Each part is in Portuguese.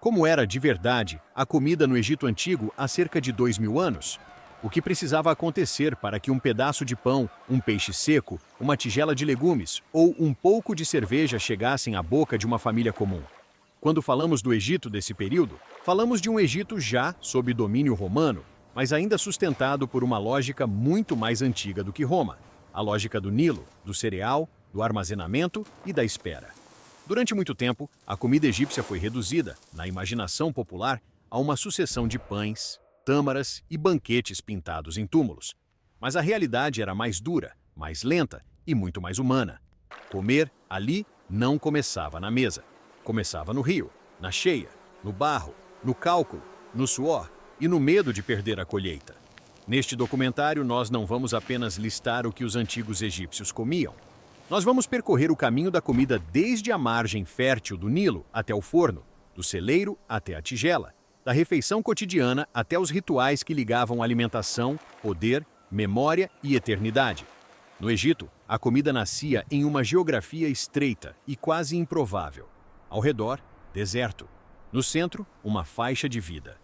Como era de verdade a comida no Egito Antigo há cerca de 2000 anos? O que precisava acontecer para que um pedaço de pão, um peixe seco, uma tigela de legumes ou um pouco de cerveja chegassem à boca de uma família comum? Quando falamos do Egito desse período, falamos de um Egito já sob domínio romano, mas ainda sustentado por uma lógica muito mais antiga do que Roma, a lógica do Nilo, do cereal, do armazenamento e da espera. Durante muito tempo, a comida egípcia foi reduzida, na imaginação popular, a uma sucessão de pães, tâmaras e banquetes pintados em túmulos. Mas a realidade era mais dura, mais lenta e muito mais humana. Comer, ali, não começava na mesa. Começava no rio, na cheia, no barro, no cálculo, no suor e no medo de perder a colheita. Neste documentário, nós não vamos apenas listar o que os antigos egípcios comiam. Nós vamos percorrer o caminho da comida desde a margem fértil do Nilo até o forno, do celeiro até a tigela, da refeição cotidiana até os rituais que ligavam alimentação, poder, memória e eternidade. No Egito, a comida nascia em uma geografia estreita e quase improvável. Ao redor, deserto. No centro, uma faixa de vida.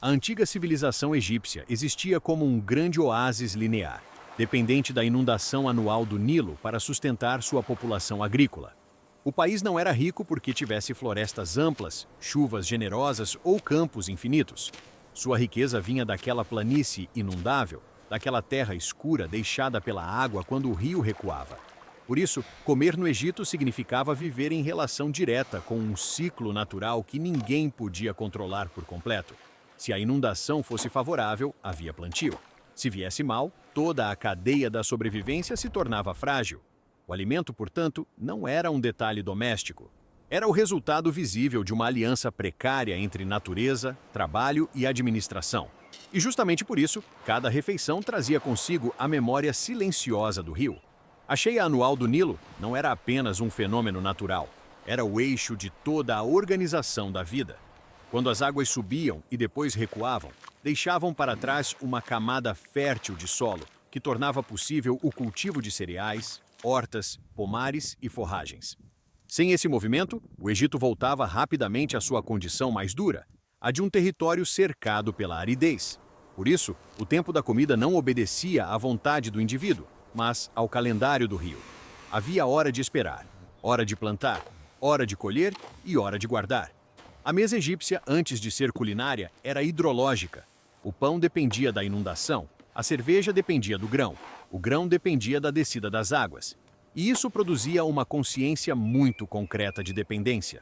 A antiga civilização egípcia existia como um grande oásis linear, dependente da inundação anual do Nilo para sustentar sua população agrícola. O país não era rico porque tivesse florestas amplas, chuvas generosas ou campos infinitos. Sua riqueza vinha daquela planície inundável, daquela terra escura deixada pela água quando o rio recuava. Por isso, comer no Egito significava viver em relação direta com um ciclo natural que ninguém podia controlar por completo. Se a inundação fosse favorável, havia plantio. Se viesse mal, toda a cadeia da sobrevivência se tornava frágil. O alimento, portanto, não era um detalhe doméstico. Era o resultado visível de uma aliança precária entre natureza, trabalho e administração. E justamente por isso, cada refeição trazia consigo a memória silenciosa do rio. A cheia anual do Nilo não era apenas um fenômeno natural, era o eixo de toda a organização da vida. Quando as águas subiam e depois recuavam, deixavam para trás uma camada fértil de solo, que tornava possível o cultivo de cereais, hortas, pomares e forragens. Sem esse movimento, o Egito voltava rapidamente à sua condição mais dura, a de um território cercado pela aridez. Por isso, o tempo da comida não obedecia à vontade do indivíduo, mas ao calendário do rio. Havia hora de esperar, hora de plantar, hora de colher e hora de guardar. A mesa egípcia, antes de ser culinária, era hidrológica. O pão dependia da inundação, a cerveja dependia do grão, o grão dependia da descida das águas. E isso produzia uma consciência muito concreta de dependência.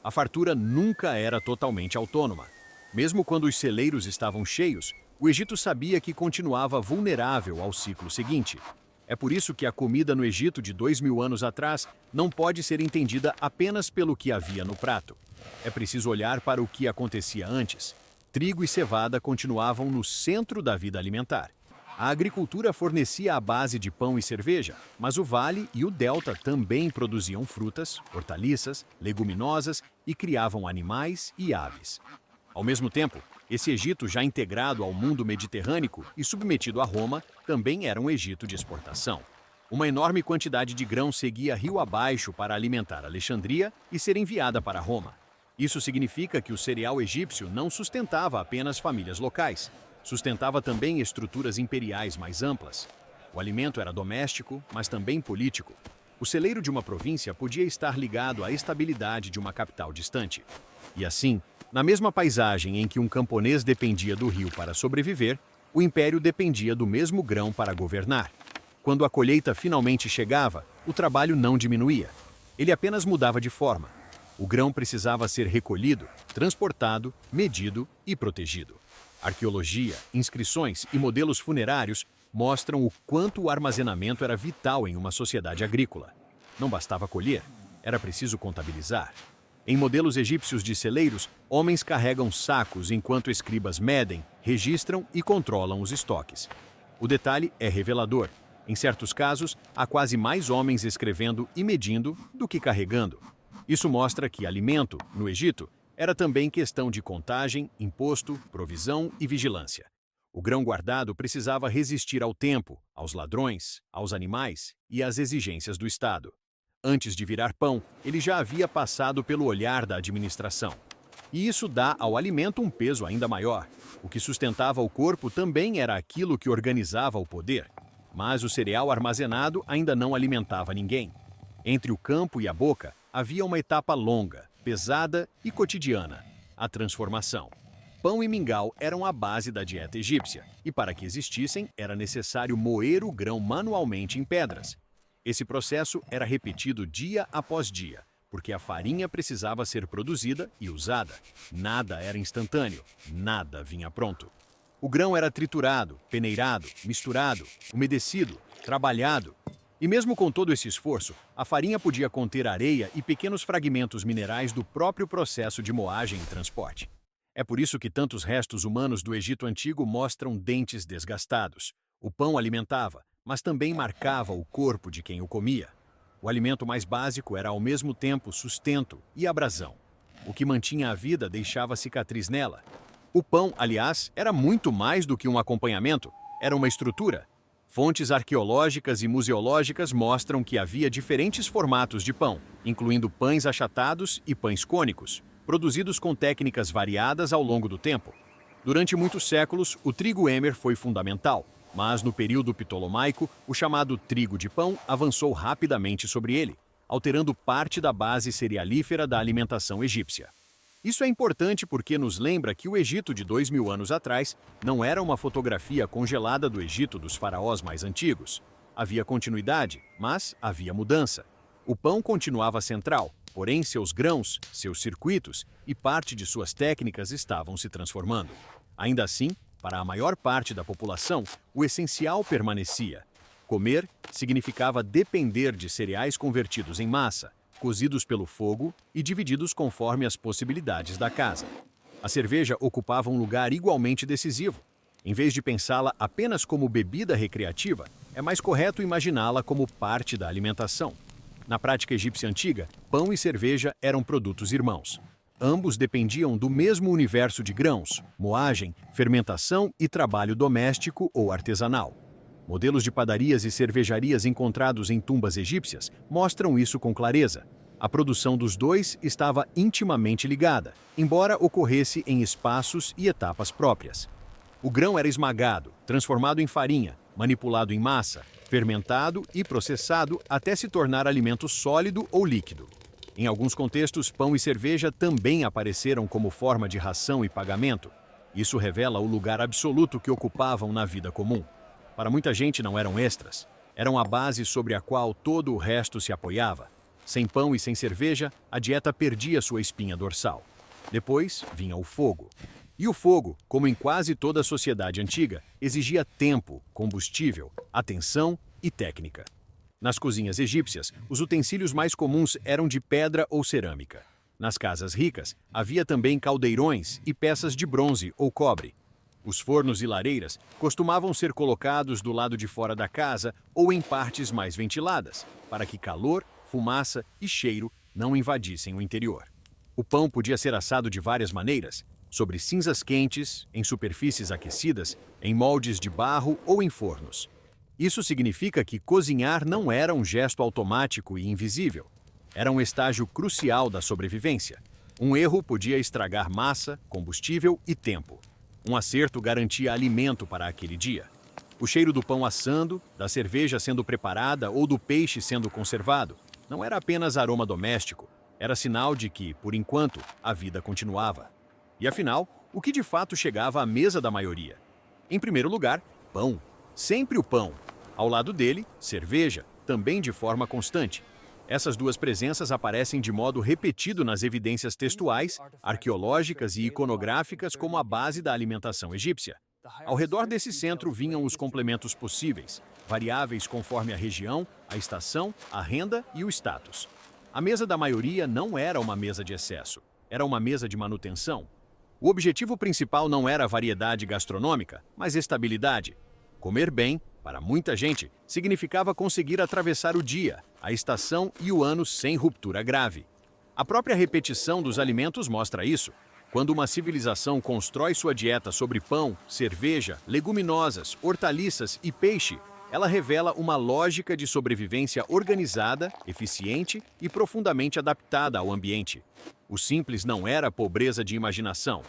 A fartura nunca era totalmente autônoma. Mesmo quando os celeiros estavam cheios, o Egito sabia que continuava vulnerável ao ciclo seguinte. É por isso que a comida no Egito de 2000 anos atrás não pode ser entendida apenas pelo que havia no prato. É preciso olhar para o que acontecia antes. Trigo e cevada continuavam no centro da vida alimentar. A agricultura fornecia a base de pão e cerveja, mas o vale e o delta também produziam frutas, hortaliças, leguminosas e criavam animais e aves. Ao mesmo tempo, esse Egito já integrado ao mundo mediterrâneo e submetido a Roma também era um Egito de exportação. Uma enorme quantidade de grão seguia rio abaixo para alimentar Alexandria e ser enviada para Roma. Isso significa que o cereal egípcio não sustentava apenas famílias locais, sustentava também estruturas imperiais mais amplas. O alimento era doméstico, mas também político. O celeiro de uma província podia estar ligado à estabilidade de uma capital distante. E assim, na mesma paisagem em que um camponês dependia do rio para sobreviver, o império dependia do mesmo grão para governar. Quando a colheita finalmente chegava, o trabalho não diminuía. Ele apenas mudava de forma. O grão precisava ser recolhido, transportado, medido e protegido. Arqueologia, inscrições e modelos funerários mostram o quanto o armazenamento era vital em uma sociedade agrícola. Não bastava colher, era preciso contabilizar. Em modelos egípcios de celeiros, homens carregam sacos enquanto escribas medem, registram e controlam os estoques. O detalhe é revelador. Em certos casos, há quase mais homens escrevendo e medindo do que carregando. Isso mostra que alimento, no Egito, era também questão de contagem, imposto, provisão e vigilância. O grão guardado precisava resistir ao tempo, aos ladrões, aos animais e às exigências do Estado. Antes de virar pão, ele já havia passado pelo olhar da administração. E isso dá ao alimento um peso ainda maior. O que sustentava o corpo também era aquilo que organizava o poder. Mas o cereal armazenado ainda não alimentava ninguém. Entre o campo e a boca havia uma etapa longa, pesada e cotidiana: a transformação. Pão e mingau eram a base da dieta egípcia, e para que existissem era necessário moer o grão manualmente em pedras. Esse processo era repetido dia após dia, porque a farinha precisava ser produzida e usada. Nada era instantâneo, nada vinha pronto. O grão era triturado, peneirado, misturado, umedecido, trabalhado. E mesmo com todo esse esforço, a farinha podia conter areia e pequenos fragmentos minerais do próprio processo de moagem e transporte. É por isso que tantos restos humanos do Egito Antigo mostram dentes desgastados. O pão alimentava, mas também marcava o corpo de quem o comia. O alimento mais básico era ao mesmo tempo sustento e abrasão. O que mantinha a vida deixava cicatriz nela. O pão, aliás, era muito mais do que um acompanhamento, era uma estrutura. Fontes arqueológicas e museológicas mostram que havia diferentes formatos de pão, incluindo pães achatados e pães cônicos, produzidos com técnicas variadas ao longo do tempo. Durante muitos séculos, o trigo Emmer foi fundamental, mas no período ptolomaico, o chamado trigo de pão avançou rapidamente sobre ele, alterando parte da base cerealífera da alimentação egípcia. Isso é importante porque nos lembra que o Egito de 2000 anos atrás não era uma fotografia congelada do Egito dos faraós mais antigos. Havia continuidade, mas havia mudança. O pão continuava central, porém seus grãos, seus circuitos e parte de suas técnicas estavam se transformando. Ainda assim, para a maior parte da população, o essencial permanecia. Comer significava depender de cereais convertidos em massa, cozidos pelo fogo e divididos conforme as possibilidades da casa. A cerveja ocupava um lugar igualmente decisivo. Em vez de pensá-la apenas como bebida recreativa, é mais correto imaginá-la como parte da alimentação. Na prática egípcia antiga, pão e cerveja eram produtos irmãos. Ambos dependiam do mesmo universo de grãos, moagem, fermentação e trabalho doméstico ou artesanal. Modelos de padarias e cervejarias encontrados em tumbas egípcias mostram isso com clareza. A produção dos dois estava intimamente ligada, embora ocorresse em espaços e etapas próprias. O grão era esmagado, transformado em farinha, manipulado em massa, fermentado e processado até se tornar alimento sólido ou líquido. Em alguns contextos, pão e cerveja também apareceram como forma de ração e pagamento. Isso revela o lugar absoluto que ocupavam na vida comum. Para muita gente não eram extras, eram a base sobre a qual todo o resto se apoiava. Sem pão e sem cerveja, a dieta perdia sua espinha dorsal. Depois vinha o fogo. E o fogo, como em quase toda a sociedade antiga, exigia tempo, combustível, atenção e técnica. Nas cozinhas egípcias, os utensílios mais comuns eram de pedra ou cerâmica. Nas casas ricas, havia também caldeirões e peças de bronze ou cobre. Os fornos e lareiras costumavam ser colocados do lado de fora da casa ou em partes mais ventiladas, para que calor, fumaça e cheiro não invadissem o interior. O pão podia ser assado de várias maneiras, sobre cinzas quentes, em superfícies aquecidas, em moldes de barro ou em fornos. Isso significa que cozinhar não era um gesto automático e invisível. Era um estágio crucial da sobrevivência. Um erro podia estragar massa, combustível e tempo. Um acerto garantia alimento para aquele dia. O cheiro do pão assando, da cerveja sendo preparada ou do peixe sendo conservado não era apenas aroma doméstico, era sinal de que, por enquanto, a vida continuava. E afinal, o que de fato chegava à mesa da maioria? Em primeiro lugar, pão. Sempre o pão. Ao lado dele, cerveja, também de forma constante. Essas duas presenças aparecem de modo repetido nas evidências textuais, arqueológicas e iconográficas como a base da alimentação egípcia. Ao redor desse centro vinham os complementos possíveis, variáveis conforme a região, a estação, a renda e o status. A mesa da maioria não era uma mesa de excesso, era uma mesa de manutenção. O objetivo principal não era a variedade gastronômica, mas estabilidade. Comer bem, para muita gente, significava conseguir atravessar o dia, a estação e o ano sem ruptura grave. A própria repetição dos alimentos mostra isso. Quando uma civilização constrói sua dieta sobre pão, cerveja, leguminosas, hortaliças e peixe, ela revela uma lógica de sobrevivência organizada, eficiente e profundamente adaptada ao ambiente. O simples não era pobreza de imaginação.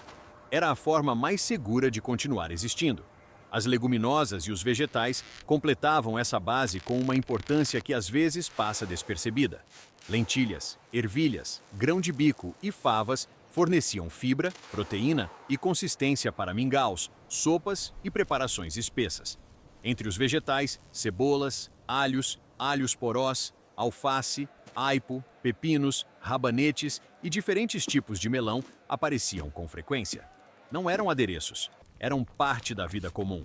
Era a forma mais segura de continuar existindo. As leguminosas e os vegetais completavam essa base com uma importância que às vezes passa despercebida. Lentilhas, ervilhas, grão de bico e favas forneciam fibra, proteína e consistência para mingaus, sopas e preparações espessas. Entre os vegetais, cebolas, alhos porós, alface, aipo, pepinos, rabanetes e diferentes tipos de melão apareciam com frequência. Não eram adereços, eram parte da vida comum.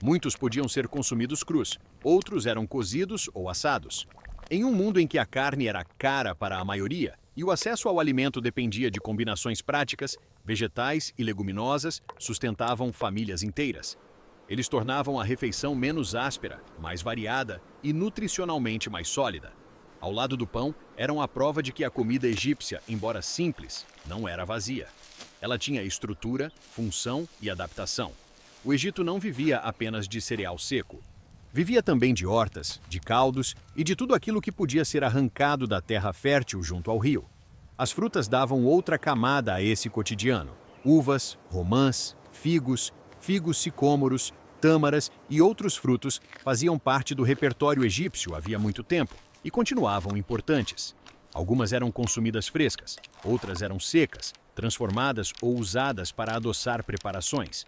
Muitos podiam ser consumidos crus, outros eram cozidos ou assados. Em um mundo em que a carne era cara para a maioria e o acesso ao alimento dependia de combinações práticas, vegetais e leguminosas sustentavam famílias inteiras. Eles tornavam a refeição menos áspera, mais variada e nutricionalmente mais sólida. Ao lado do pão, eram a prova de que a comida egípcia, embora simples, não era vazia. Ela tinha estrutura, função e adaptação. O Egito não vivia apenas de cereal seco. Vivia também de hortas, de caldos e de tudo aquilo que podia ser arrancado da terra fértil junto ao rio. As frutas davam outra camada a esse cotidiano. Uvas, romãs, figos sicômoros, tâmaras e outros frutos faziam parte do repertório egípcio havia muito tempo e continuavam importantes. Algumas eram consumidas frescas, outras eram secas, transformadas ou usadas para adoçar preparações.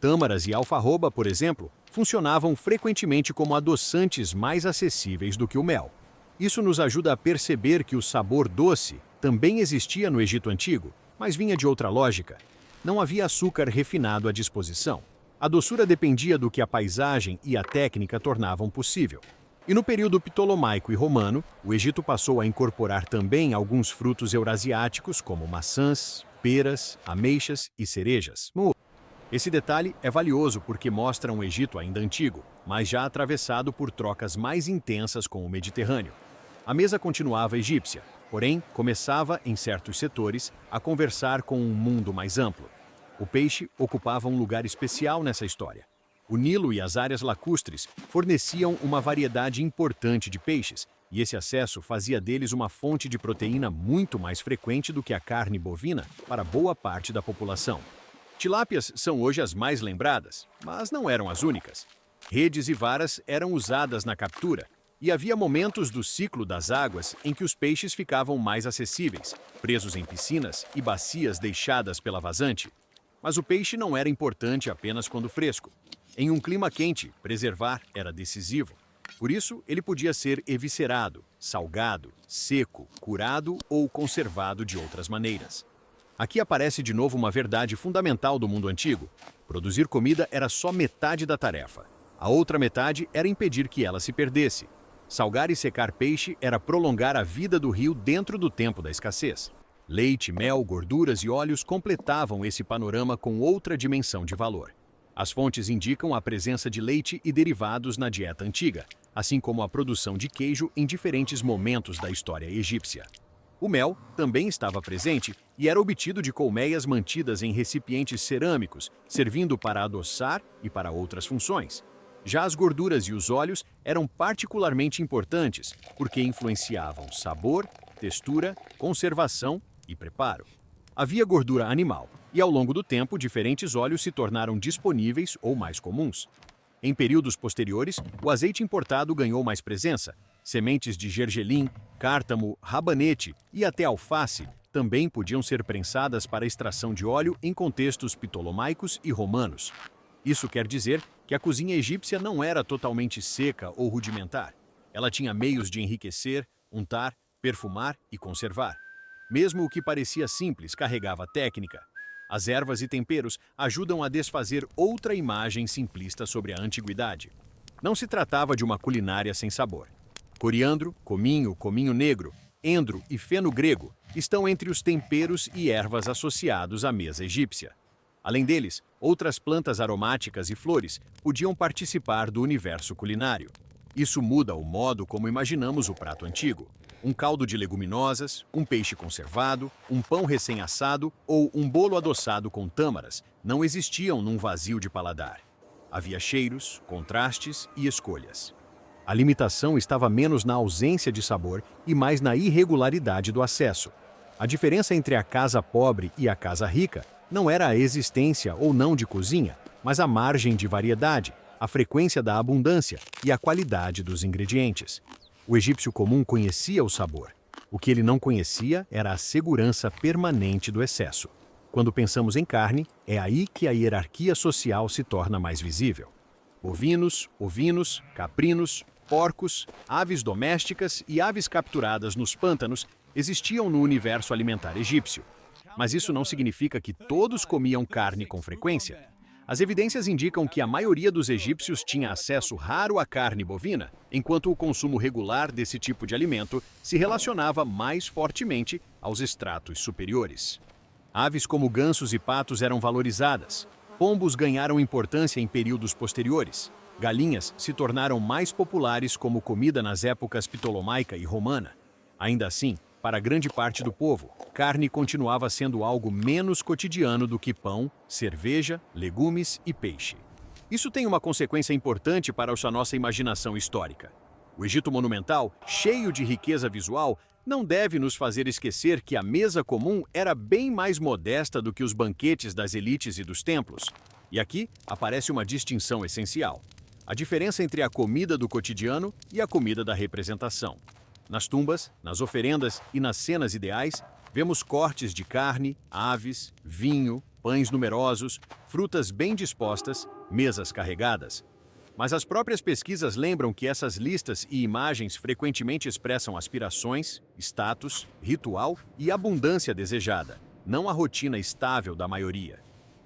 Tâmaras e alfarroba, por exemplo, funcionavam frequentemente como adoçantes mais acessíveis do que o mel. Isso nos ajuda a perceber que o sabor doce também existia no Egito Antigo, mas vinha de outra lógica. Não havia açúcar refinado à disposição. A doçura dependia do que a paisagem e a técnica tornavam possível. E no período ptolomaico e romano, o Egito passou a incorporar também alguns frutos eurasiáticos, como maçãs, peras, ameixas e cerejas. Esse detalhe é valioso porque mostra um Egito ainda antigo, mas já atravessado por trocas mais intensas com o Mediterrâneo. A mesa continuava egípcia, porém começava, em certos setores, a conversar com um mundo mais amplo. O peixe ocupava um lugar especial nessa história. O Nilo e as áreas lacustres forneciam uma variedade importante de peixes, e esse acesso fazia deles uma fonte de proteína muito mais frequente do que a carne bovina para boa parte da população. Tilápias são hoje as mais lembradas, mas não eram as únicas. Redes e varas eram usadas na captura, e havia momentos do ciclo das águas em que os peixes ficavam mais acessíveis, presos em piscinas e bacias deixadas pela vazante. Mas o peixe não era importante apenas quando fresco. Em um clima quente, preservar era decisivo. Por isso, ele podia ser eviscerado, salgado, seco, curado ou conservado de outras maneiras. Aqui aparece de novo uma verdade fundamental do mundo antigo. Produzir comida era só metade da tarefa. A outra metade era impedir que ela se perdesse. Salgar e secar peixe era prolongar a vida do rio dentro do tempo da escassez. Leite, mel, gorduras e óleos completavam esse panorama com outra dimensão de valor. As fontes indicam a presença de leite e derivados na dieta antiga, assim como a produção de queijo em diferentes momentos da história egípcia. O mel também estava presente e era obtido de colmeias mantidas em recipientes cerâmicos, servindo para adoçar e para outras funções. Já as gorduras e os óleos eram particularmente importantes, porque influenciavam sabor, textura, conservação e preparo. Havia gordura animal, e ao longo do tempo diferentes óleos se tornaram disponíveis ou mais comuns. Em períodos posteriores, o azeite importado ganhou mais presença. Sementes de gergelim, cártamo, rabanete e até alface também podiam ser prensadas para extração de óleo em contextos ptolomaicos e romanos. Isso quer dizer que a cozinha egípcia não era totalmente seca ou rudimentar. Ela tinha meios de enriquecer, untar, perfumar e conservar. Mesmo o que parecia simples carregava técnica. As ervas e temperos ajudam a desfazer outra imagem simplista sobre a antiguidade. Não se tratava de uma culinária sem sabor. Coriandro, cominho negro, endro e feno grego estão entre os temperos e ervas associados à mesa egípcia. Além deles, outras plantas aromáticas e flores podiam participar do universo culinário. Isso muda o modo como imaginamos o prato antigo. Um caldo de leguminosas, um peixe conservado, um pão recém-assado ou um bolo adoçado com tâmaras não existiam num vazio de paladar. Havia cheiros, contrastes e escolhas. A limitação estava menos na ausência de sabor e mais na irregularidade do acesso. A diferença entre a casa pobre e a casa rica não era a existência ou não de cozinha, mas a margem de variedade, a frequência da abundância e a qualidade dos ingredientes. O egípcio comum conhecia o sabor. O que ele não conhecia era a segurança permanente do excesso. Quando pensamos em carne, é aí que a hierarquia social se torna mais visível. Bovinos, ovinos, caprinos, porcos, aves domésticas e aves capturadas nos pântanos existiam no universo alimentar egípcio. Mas isso não significa que todos comiam carne com frequência. As evidências indicam que a maioria dos egípcios tinha acesso raro à carne bovina, enquanto o consumo regular desse tipo de alimento se relacionava mais fortemente aos estratos superiores. Aves como gansos e patos eram valorizadas. Pombos ganharam importância em períodos posteriores. Galinhas se tornaram mais populares como comida nas épocas ptolomaica e romana. Ainda assim, para grande parte do povo, carne continuava sendo algo menos cotidiano do que pão, cerveja, legumes e peixe. Isso tem uma consequência importante para a nossa imaginação histórica. O Egito monumental, cheio de riqueza visual, não deve nos fazer esquecer que a mesa comum era bem mais modesta do que os banquetes das elites e dos templos. E aqui aparece uma distinção essencial: a diferença entre a comida do cotidiano e a comida da representação. Nas tumbas, nas oferendas e nas cenas ideais, vemos cortes de carne, aves, vinho, pães numerosos, frutas bem dispostas, mesas carregadas. Mas as próprias pesquisas lembram que essas listas e imagens frequentemente expressam aspirações, status, ritual e abundância desejada, não a rotina estável da maioria.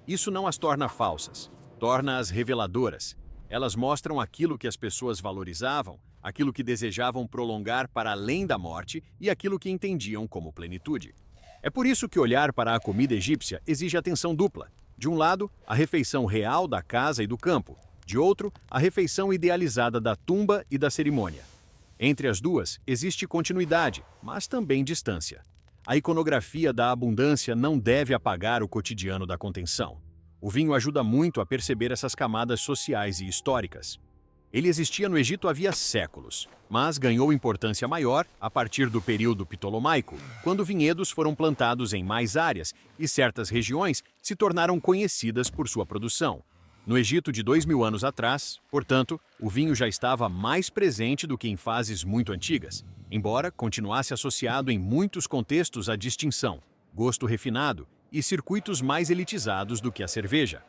Isso não as torna falsas, torna-as reveladoras. Elas mostram aquilo que as pessoas valorizavam, aquilo que desejavam prolongar para além da morte e aquilo que entendiam como plenitude. É por isso que olhar para a comida egípcia exige atenção dupla. De um lado, a refeição real da casa e do campo. De outro, a refeição idealizada da tumba e da cerimônia. Entre as duas, existe continuidade, mas também distância. A iconografia da abundância não deve apagar o cotidiano da contenção. O vinho ajuda muito a perceber essas camadas sociais e históricas. Ele existia no Egito havia séculos, mas ganhou importância maior a partir do período ptolomaico, quando vinhedos foram plantados em mais áreas e certas regiões se tornaram conhecidas por sua produção. No Egito de 2000 anos atrás, portanto, o vinho já estava mais presente do que em fases muito antigas, embora continuasse associado em muitos contextos à distinção, gosto refinado e circuitos mais elitizados do que a cerveja.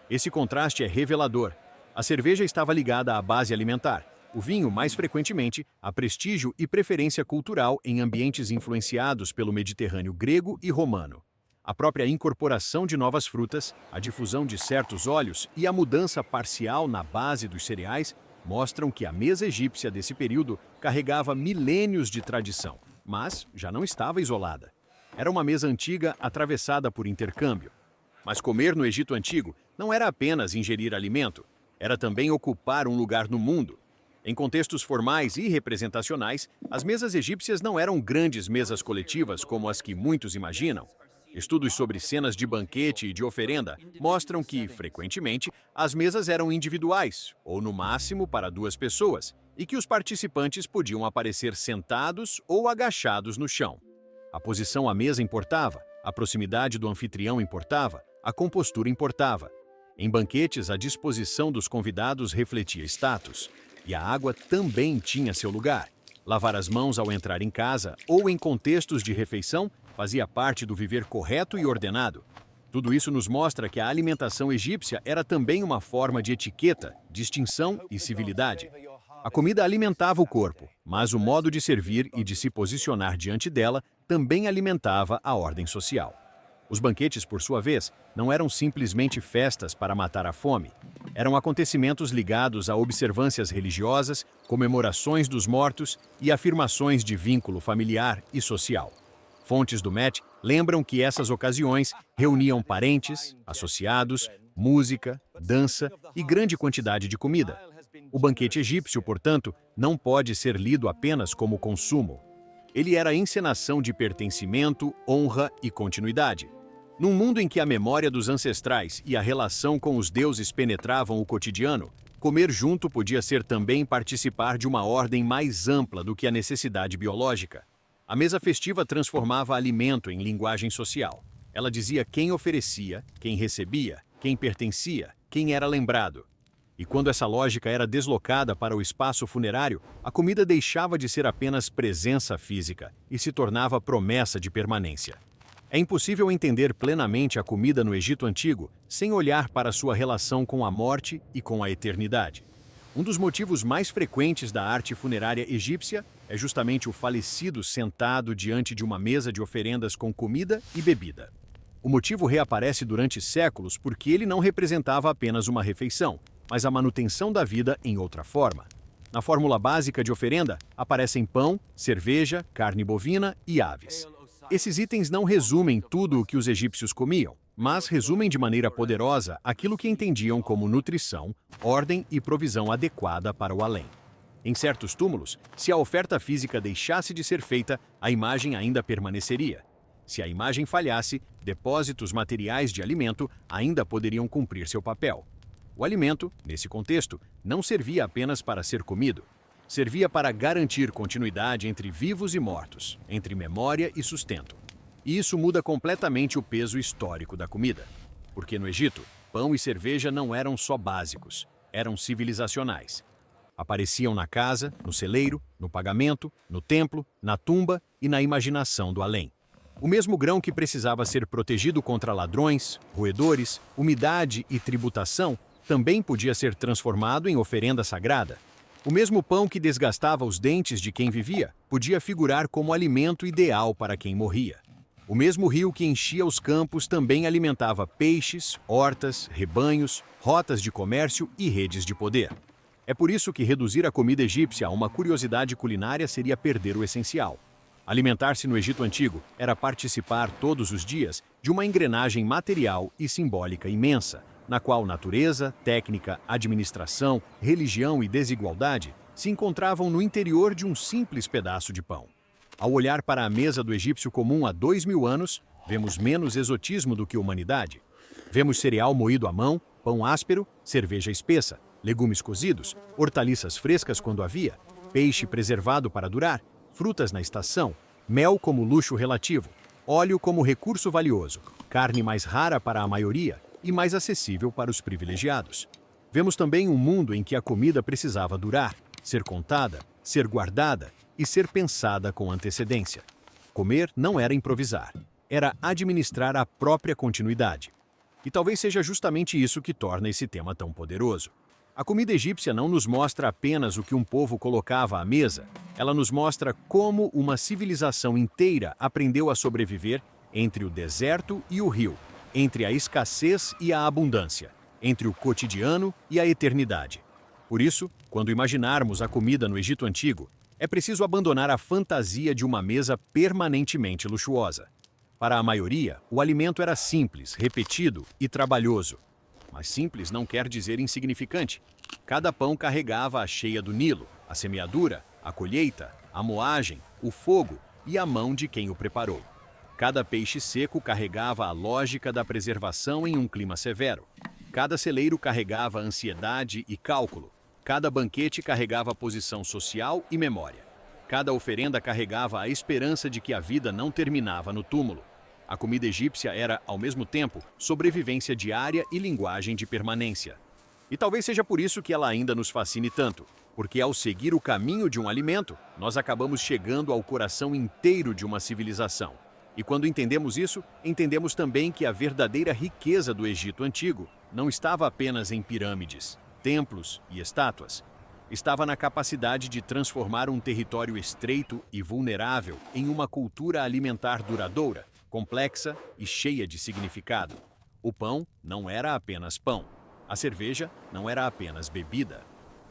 Esse contraste é revelador. A cerveja estava ligada à base alimentar, o vinho, mais frequentemente, a prestígio e preferência cultural em ambientes influenciados pelo Mediterrâneo grego e romano. A própria incorporação de novas frutas, a difusão de certos óleos e a mudança parcial na base dos cereais mostram que a mesa egípcia desse período carregava milênios de tradição, mas já não estava isolada. Era uma mesa antiga atravessada por intercâmbio. Mas comer no Egito Antigo não era apenas ingerir alimento, era também ocupar um lugar no mundo. Em contextos formais e representacionais, as mesas egípcias não eram grandes mesas coletivas como as que muitos imaginam. Estudos sobre cenas de banquete e de oferenda mostram que, frequentemente, as mesas eram individuais, ou no máximo para 2 pessoas, e que os participantes podiam aparecer sentados ou agachados no chão. A posição à mesa importava, a proximidade do anfitrião importava, a compostura importava. Em banquetes, a disposição dos convidados refletia status, e a água também tinha seu lugar. Lavar as mãos ao entrar em casa ou em contextos de refeição fazia parte do viver correto e ordenado. Tudo isso nos mostra que a alimentação egípcia era também uma forma de etiqueta, distinção e civilidade. A comida alimentava o corpo, mas o modo de servir e de se posicionar diante dela também alimentava a ordem social. Os banquetes, por sua vez, não eram simplesmente festas para matar a fome. Eram acontecimentos ligados a observâncias religiosas, comemorações dos mortos e afirmações de vínculo familiar e social. Fontes do Met lembram que essas ocasiões reuniam parentes, associados, música, dança e grande quantidade de comida. O banquete egípcio, portanto, não pode ser lido apenas como consumo. Ele era a encenação de pertencimento, honra e continuidade. Num mundo em que a memória dos ancestrais e a relação com os deuses penetravam o cotidiano, comer junto podia ser também participar de uma ordem mais ampla do que a necessidade biológica. A mesa festiva transformava alimento em linguagem social. Ela dizia quem oferecia, quem recebia, quem pertencia, quem era lembrado. E quando essa lógica era deslocada para o espaço funerário, a comida deixava de ser apenas presença física e se tornava promessa de permanência. É impossível entender plenamente a comida no Egito Antigo sem olhar para sua relação com a morte e com a eternidade. Um dos motivos mais frequentes da arte funerária egípcia é justamente o falecido sentado diante de uma mesa de oferendas com comida e bebida. O motivo reaparece durante séculos porque ele não representava apenas uma refeição, mas a manutenção da vida em outra forma. Na fórmula básica de oferenda aparecem pão, cerveja, carne bovina e aves. Esses itens não resumem tudo o que os egípcios comiam, mas resumem de maneira poderosa aquilo que entendiam como nutrição, ordem e provisão adequada para o além. Em certos túmulos, se a oferta física deixasse de ser feita, a imagem ainda permaneceria. Se a imagem falhasse, depósitos materiais de alimento ainda poderiam cumprir seu papel. O alimento, nesse contexto, não servia apenas para ser comido. Servia para garantir continuidade entre vivos e mortos, entre memória e sustento. E isso muda completamente o peso histórico da comida. Porque no Egito, pão e cerveja não eram só básicos, eram civilizacionais. Apareciam na casa, no celeiro, no pagamento, no templo, na tumba e na imaginação do além. O mesmo grão que precisava ser protegido contra ladrões, roedores, umidade e tributação também podia ser transformado em oferenda sagrada. O mesmo pão que desgastava os dentes de quem vivia podia figurar como alimento ideal para quem morria. O mesmo rio que enchia os campos também alimentava peixes, hortas, rebanhos, rotas de comércio e redes de poder. É por isso que reduzir a comida egípcia a uma curiosidade culinária seria perder o essencial. Alimentar-se no Egito Antigo era participar todos os dias de uma engrenagem material e simbólica imensa, na qual natureza, técnica, administração, religião e desigualdade se encontravam no interior de um simples pedaço de pão. Ao olhar para a mesa do egípcio comum há 2000 anos, vemos menos exotismo do que humanidade. Vemos cereal moído à mão, pão áspero, cerveja espessa, legumes cozidos, hortaliças frescas quando havia, peixe preservado para durar, frutas na estação, mel como luxo relativo, óleo como recurso valioso, carne mais rara para a maioria e mais acessível para os privilegiados. Vemos também um mundo em que a comida precisava durar, ser contada, ser guardada e ser pensada com antecedência. Comer não era improvisar, era administrar a própria continuidade. E talvez seja justamente isso que torna esse tema tão poderoso. A comida egípcia não nos mostra apenas o que um povo colocava à mesa, ela nos mostra como uma civilização inteira aprendeu a sobreviver entre o deserto e o rio, entre a escassez e a abundância, entre o cotidiano e a eternidade. Por isso, quando imaginarmos a comida no Egito Antigo, é preciso abandonar a fantasia de uma mesa permanentemente luxuosa. Para a maioria, o alimento era simples, repetido e trabalhoso. Mas simples não quer dizer insignificante. Cada pão carregava a cheia do Nilo, a semeadura, a colheita, a moagem, o fogo e a mão de quem o preparou. Cada peixe seco carregava a lógica da preservação em um clima severo. Cada celeiro carregava ansiedade e cálculo. Cada banquete carregava posição social e memória. Cada oferenda carregava a esperança de que a vida não terminava no túmulo. A comida egípcia era, ao mesmo tempo, sobrevivência diária e linguagem de permanência. E talvez seja por isso que ela ainda nos fascine tanto, porque ao seguir o caminho de um alimento, nós acabamos chegando ao coração inteiro de uma civilização. E quando entendemos isso, entendemos também que a verdadeira riqueza do Egito Antigo não estava apenas em pirâmides, templos e estátuas. Estava na capacidade de transformar um território estreito e vulnerável em uma cultura alimentar duradoura, complexa e cheia de significado. O pão não era apenas pão. A cerveja não era apenas bebida.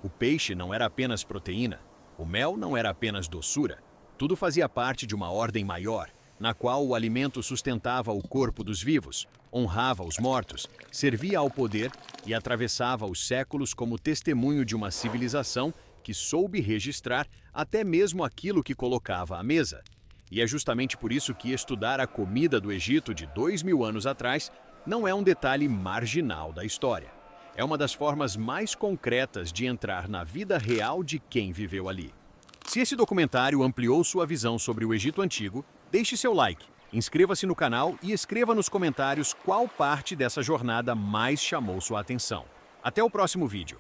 O peixe não era apenas proteína. O mel não era apenas doçura. Tudo fazia parte de uma ordem maior, na qual o alimento sustentava o corpo dos vivos, honrava os mortos, servia ao poder e atravessava os séculos como testemunho de uma civilização que soube registrar até mesmo aquilo que colocava à mesa. E é justamente por isso que estudar a comida do Egito de 2000 anos atrás não é um detalhe marginal da história. É uma das formas mais concretas de entrar na vida real de quem viveu ali. Se esse documentário ampliou sua visão sobre o Egito Antigo, deixe seu like, inscreva-se no canal e escreva nos comentários qual parte dessa jornada mais chamou sua atenção. Até o próximo vídeo.